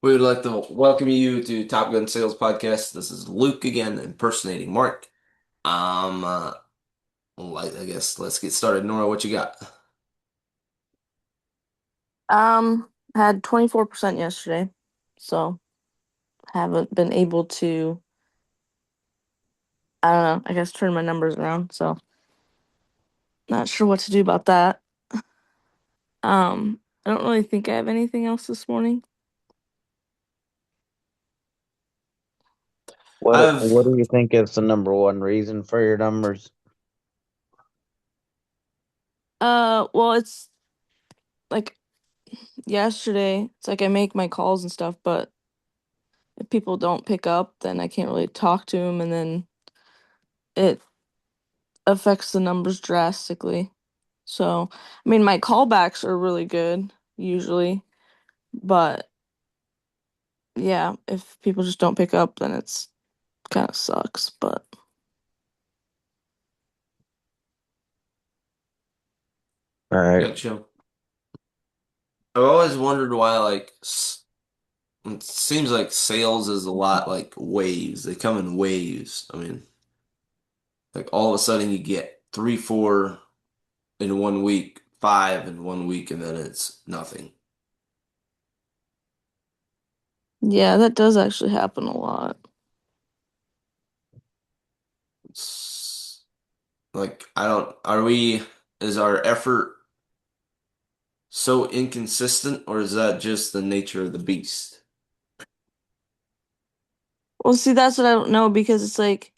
We would like to welcome you to Top Gun Sales Podcast. This is Luke again, impersonating Mark. Um, uh, I guess let's get started. Nora, what you got? Had 24% yesterday, so haven't been able to, I don't know, I guess turn my numbers around, so not sure what to do about that. I don't really think I have anything else this morning. What I've do you think is the number one reason for your numbers? Well, it's like yesterday, it's like I make my calls and stuff, but if people don't pick up, then I can't really talk to them, and then it affects the numbers drastically. So, I mean, my callbacks are really good usually, but yeah, if people just don't pick up, then it's kind of sucks. But All right. gotcha. I've always wondered why, it seems like sales is a lot like waves. They come in waves. I mean, like all of a sudden you get three, four in 1 week, five in 1 week, and then it's nothing. yeah, that does actually happen a lot. It's like I don't. Are we? Is our effort so inconsistent, or is that just the nature of the beast? Well, see, that's what I don't know because it's like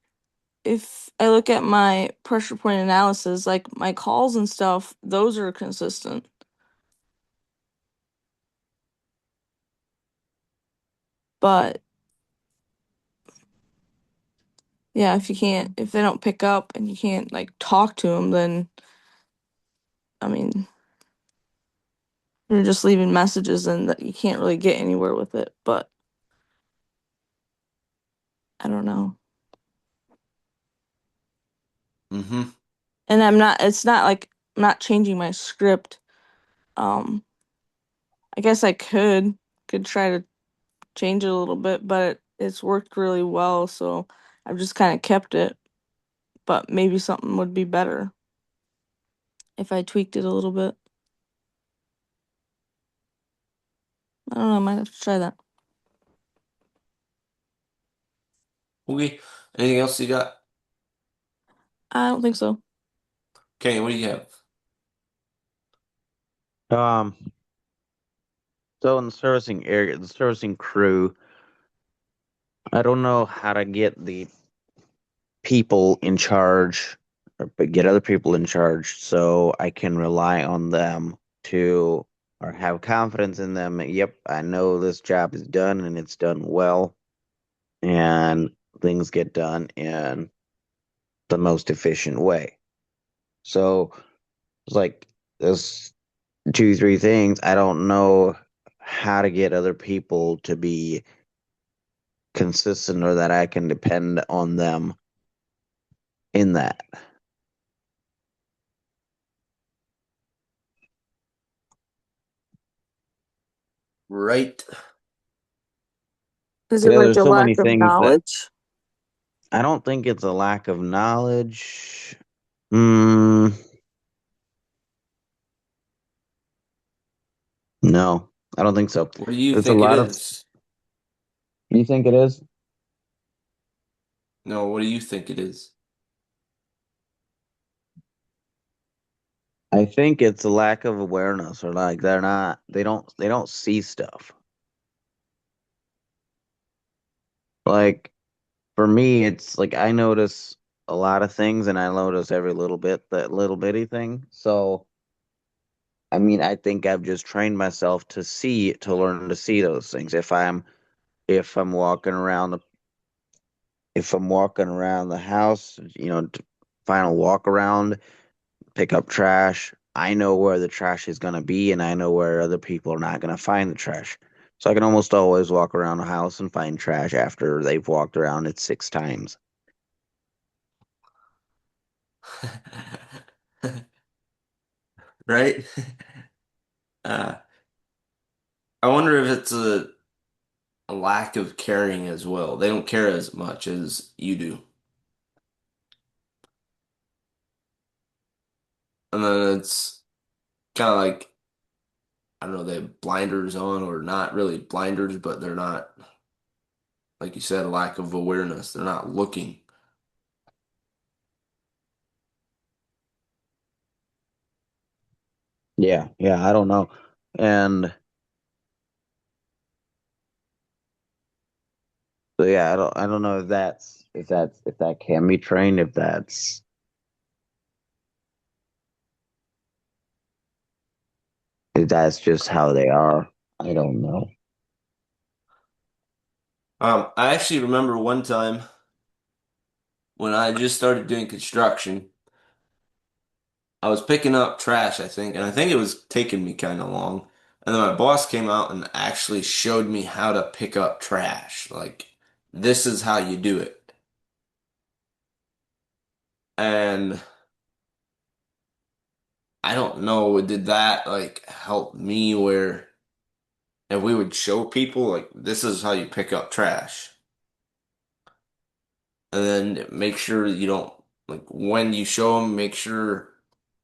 if I look at my pressure point analysis, like my calls and stuff, those are consistent. But yeah, if they don't pick up and you can't like talk to them, then I mean, you're just leaving messages and that you can't really get anywhere with it. But I don't know. Mm-hmm. And it's not like I'm not changing my script. Um, I guess I could try to change it a little bit, but it's worked really well, so I've just kind of kept it. But maybe something would be better if I tweaked it a little bit. I don't know, I might have to try that. Okay. Anything else you got? I don't think so. Okay, what do you have? Um, so in the servicing area, the servicing crew, I don't know how to get the people in charge but get other people in charge so I can rely on them to or have confidence in them. Yep, I know this job is done and it's done well and things get done in the most efficient way. So it's like this two, three things. I don't know how to get other people to be consistent or that I can depend on them in that. Right. Is it Because like there's a so lack many of things that knowledge? I don't think it's a lack of knowledge. Mm, no, I don't think so. What do you It's a think it lot of. is? You think it is? No, what do you think it is? I think it's a lack of awareness or like they don't see stuff. Like for me, it's like I notice a lot of things and I notice every little bit, that little bitty thing. So, I mean, I think I've just trained myself to learn to see those things. If I'm walking around the house, final walk around, pick up trash, I know where the trash is going to be and I know where other people are not going to find the trash. So I can almost always walk around the house and find trash after they've walked around it 6 times. Right? Uh, I wonder if it's a a lack of caring as well. They don't care as much as you do. And then it's kind of like, I don't know, they have blinders on or not really blinders, but they're not, like you said, a lack of awareness. They're not looking. Yeah, yeah, I don't know. And so yeah, I don't know if that can be trained, if that's just how they are. I don't know. I actually remember one time when I just started doing construction, I was picking up trash, I think, and I think it was taking me kind of long. And then my boss came out and actually showed me how to pick up trash. Like, this is how you do it. And I don't know, did that like help me where if we would show people like this is how you pick up trash, and then make sure you don't like when you show them, make sure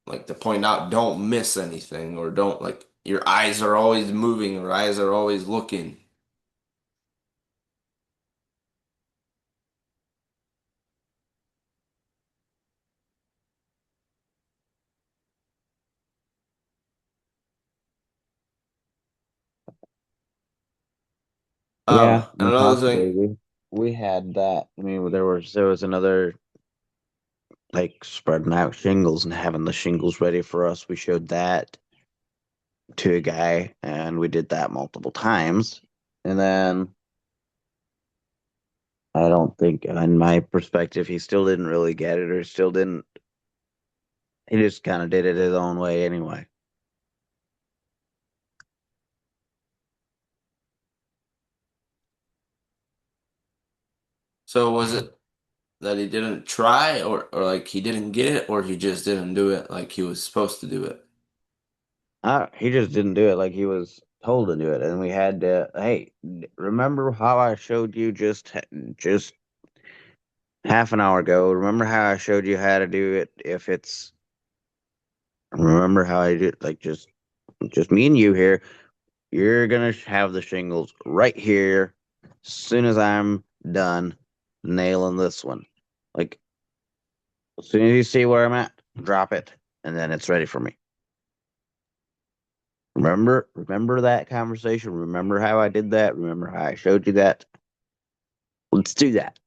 like to point out don't miss anything or don't like your eyes are always moving or eyes are always looking. Yeah, And another thing, possibly. We had that. I mean, there was another like spreading out shingles and having the shingles ready for us. We showed that to a guy, and we did that multiple times. And then I don't think, in my perspective, he still didn't really get it, or still didn't. He just kind of did it his own way anyway. so was it that he didn't try or like he didn't get it or he just didn't do it like he was supposed to do it? He just didn't do it like he was told to do it, and we had to. Hey, remember how I showed you just half an hour ago? Remember how I showed you how to do it? If it's remember how I did, like just me and you here. You're gonna have the shingles right here as soon as I'm done nailing this one. Like as soon as you see where I'm at, drop it, and then it's ready for me. Remember that conversation? Remember how I did that? Remember how I showed you that? Let's do that.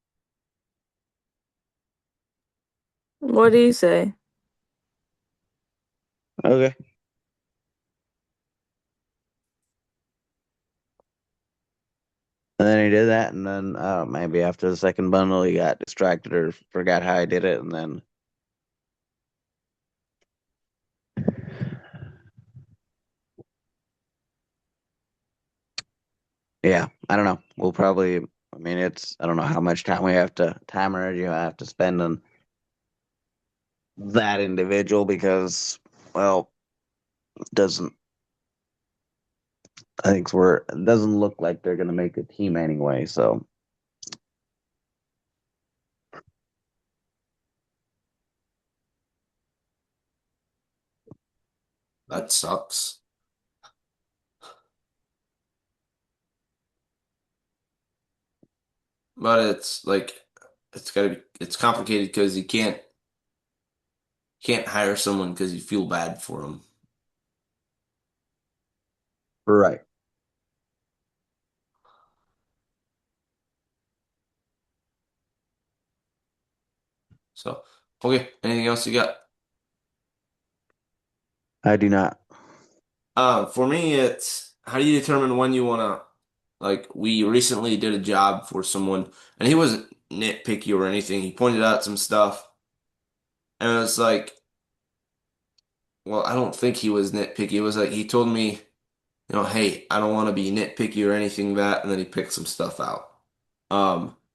What do you say? Okay. And then he did that, and then maybe after the second bundle, he got distracted or forgot how I did it, and then yeah, I don't know. We'll probably. I mean, I don't know how much time or energy I have to spend on that individual because, well, doesn't I think it doesn't look like they're gonna make a team anyway. So That sucks. But it's like it's complicated because you can't hire someone because you feel bad for them. right. So, okay, anything else you got? I do not. For me, it's how do you determine when you want to, like, we recently did a job for someone, and he wasn't nitpicky or anything. He pointed out some stuff, and it was like, well, I don't think he was nitpicky. It was like he told me, hey, I don't want to be nitpicky or anything that, and then he picked some stuff out.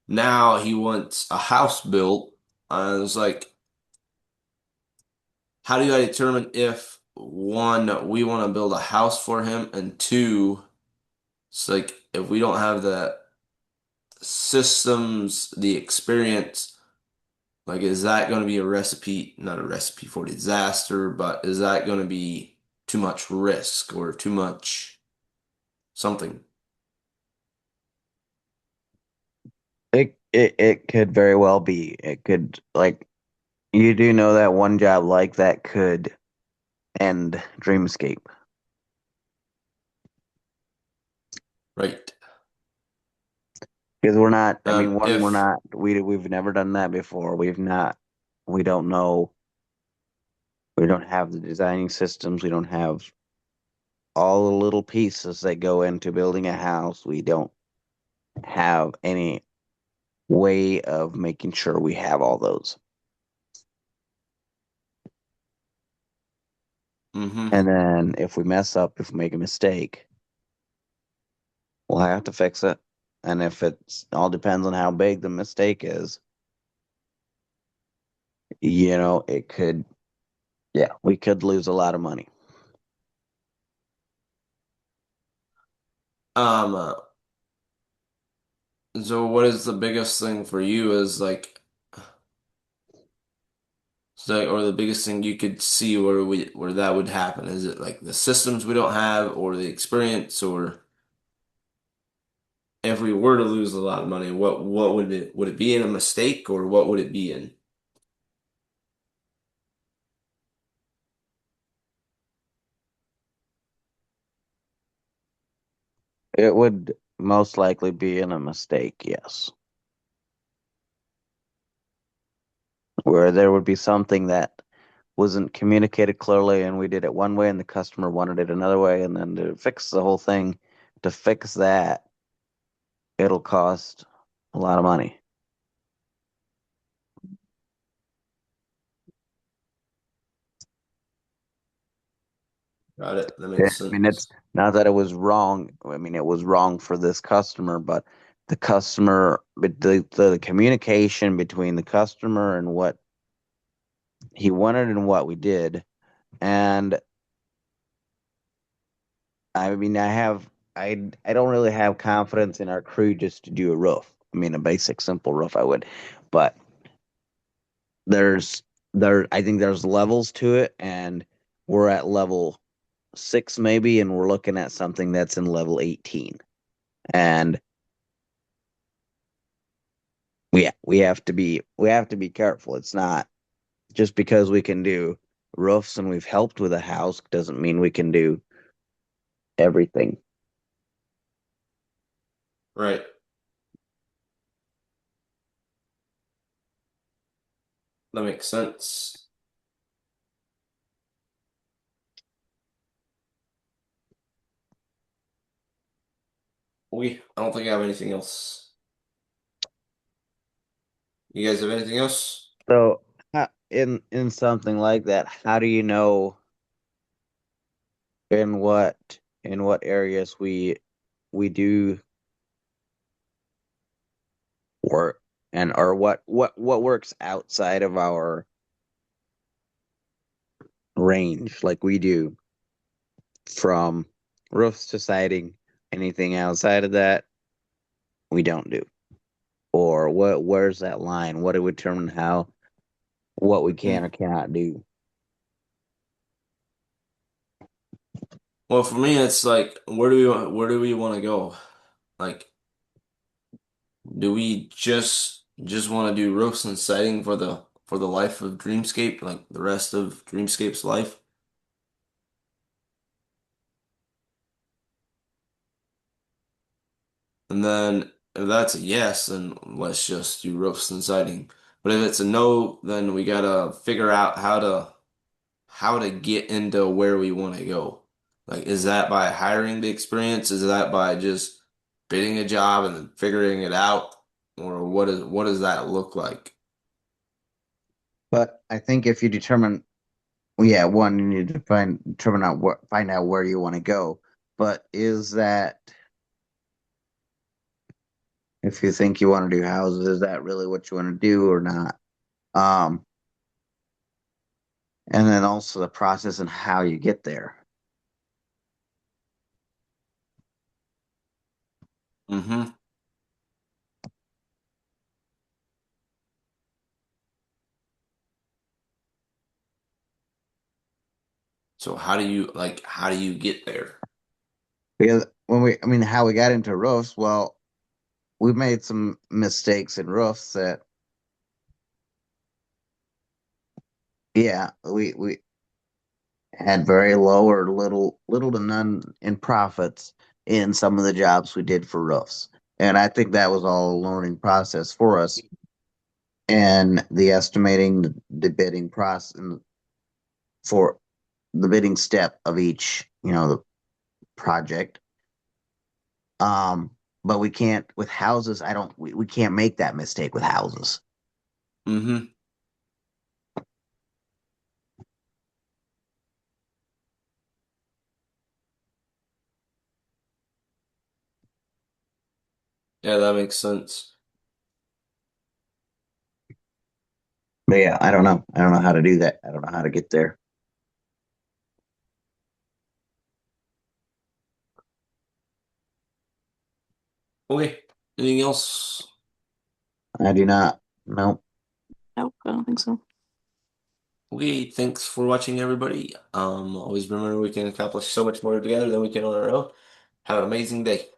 Now he wants a house built. It was like, how do I determine if one, we want to build a house for him, and two, it's like if we don't have the systems, the experience, like is that going to be a recipe, not a recipe for disaster, but is that going to be too much risk or too much something? It could very well be. It could like you do know that one job like that could end Dreamscape Right. because we're not. I mean, And one, we're if not. We've never done that before. We've not. We don't know. We don't have the designing systems. We don't have all the little pieces that go into building a house. We don't have any way of making sure we have all those. hmm And then if we mess up, if we make a mistake, we'll have to fix it. And if it's all depends on how big the mistake is, it could, yeah, we could lose a lot of money. um so what is the biggest thing for you is like so, or the biggest thing you could see where that would happen? Is it like the systems we don't have or the experience or if we were to lose a lot of money, what would it be in a mistake or what would it be in? It would most likely be in a mistake, yes. Where there would be something that wasn't communicated clearly and we did it one way and the customer wanted it another way. And then to fix the whole thing, to fix that, it'll cost a lot of money. Got it. That Yeah, makes I mean, it's sense. not that it was wrong. I mean, it was wrong for this customer, but the communication between the customer and what he wanted and what we did. And I mean, I don't really have confidence in our crew just to do a roof. I mean, a basic, simple roof, I would, but there's I think there's levels to it, and we're at level 6 maybe, and we're looking at something that's in level 18. And we have to be careful. It's not just because we can do roofs and we've helped with a house doesn't mean we can do everything. Right. That makes sense. I don't think I have anything else. You guys have anything else? So, in something like that, how do you know in what areas we do work and or what works outside of our range like we do from roofs to siding, anything outside of that we don't do. Or where's that line? What do we determine what we can Hmm. or cannot do? Well, for me, it's like, where do we want to go? Like, do we just want to do roofs and siding for the life of Dreamscape, like the rest of Dreamscape's life? And then if that's a yes, then let's just do roofs and siding. But if it's a no, then we gotta figure out how to get into where we want to go. Like, is that by hiring the experience? Is that by just bidding a job and then figuring it out? Or what does that look like? But I think if you determine, well, yeah, one, you need to find out where you want to go. But is that if you think you want to do houses, is that really what you want to do or not? Um, and then also the process and how you get there. Mm-hmm. So how do you get there? Because I mean, how we got into roofs, well, we made some mistakes in roofs that, yeah, we had very low or little to none in profits in some of the jobs we did for roofs. And I think that was all a learning process for us. And the estimating, the bidding process, for the bidding step of each, the project. Um, but we can't with houses. I don't. We can't make that mistake with houses. Mm-hmm. Yeah, that makes sense. But yeah, I don't know. I don't know how to do that. I don't know how to get there. Okay. Anything else? I do not. No. Nope, I don't think so. Okay, thanks for watching, everybody. Always remember we can accomplish so much more together than we can on our own. Have an amazing day.